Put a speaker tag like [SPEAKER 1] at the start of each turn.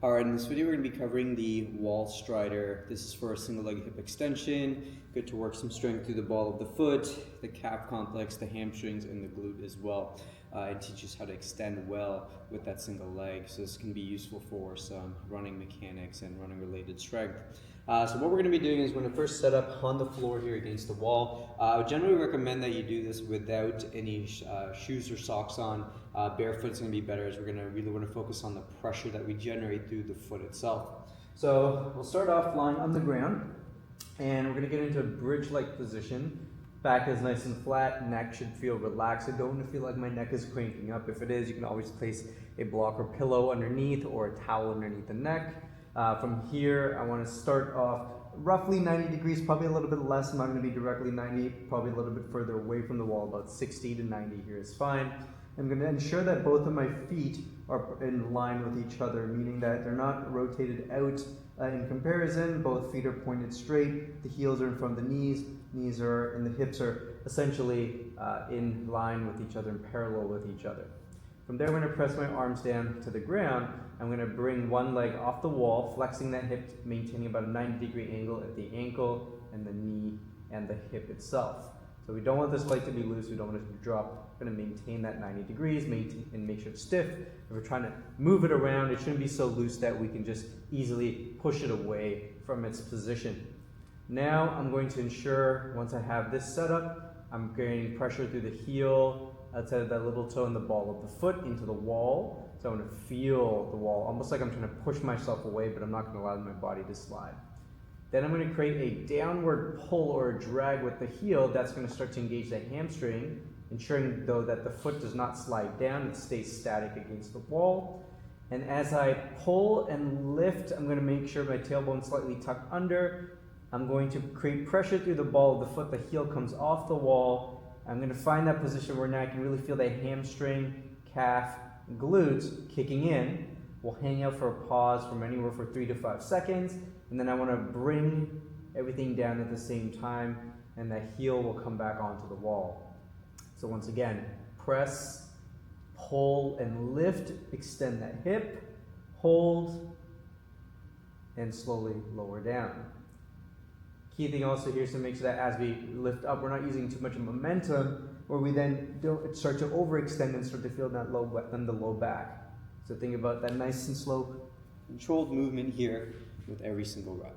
[SPEAKER 1] Alright, in this video we're going to be covering the wall strider. This is for a single leg hip extension. Good to work some strength through the ball of the foot, the calf complex, the hamstrings, and the glute as well. It teaches how to extend well with that single leg. So this can be useful for some running mechanics and running related strength. So what we're going to be doing is we're going to first set up on the floor here against the wall. I would generally recommend that you do this without any shoes or socks on. Barefoot is going to be better, as we're going to really want to focus on the pressure that we generate through the foot itself. So we'll start off lying on the ground, and we're going to get into a bridge-like position. Back is nice and flat, neck should feel relaxed. I don't want to feel like my neck is cranking up. If it is, you can always place a block or pillow underneath or a towel underneath the neck. From here, I want to start off roughly 90 degrees, probably a little bit less. I'm not going to be directly 90, probably a little bit further away from the wall, about 60 to 90 here is fine. I'm going to ensure that both of my feet are in line with each other, meaning that they're not rotated out in comparison. Both feet are pointed straight, the heels are in front of the knees are, and the hips are essentially in line with each other and parallel with each other. From there, I'm going to press my arms down to the ground. I'm going to bring one leg off the wall, flexing that hip, maintaining about a 90-degree angle at the ankle and the knee and the hip itself. So we don't want this leg to be loose, we don't want it to drop. We're going to maintain that 90 degrees and make sure it's stiff. If we're trying to move it around, it shouldn't be so loose that we can just easily push it away from its position. Now I'm going to ensure, once I have this set up, I'm gaining pressure through the heel, outside of that little toe and the ball of the foot into the wall. So I'm going to feel the wall, almost like I'm trying to push myself away, but I'm not going to allow my body to slide. Then I'm going to create a downward pull or a drag with the heel. That's going to start to engage the hamstring, ensuring though that the foot does not slide down, it stays static against the wall. And as I pull and lift, I'm going to make sure my tailbone slightly tucked under. I'm going to create pressure through the ball of the foot. The heel comes off the wall. I'm going to find that position where now I can really feel the hamstring, calf, glutes kicking in. We'll hang out for a pause from anywhere for 3 to 5 seconds. And then I want to bring everything down at the same time, and that heel will come back onto the wall. So once again, press, pull, and lift. Extend that hip, hold, and slowly lower down. Key thing also here is to make sure that as we lift up, we're not using too much momentum, where we then don't start to overextend and start to feel that the low back. So think about that nice and slow, controlled movement here with every single rep.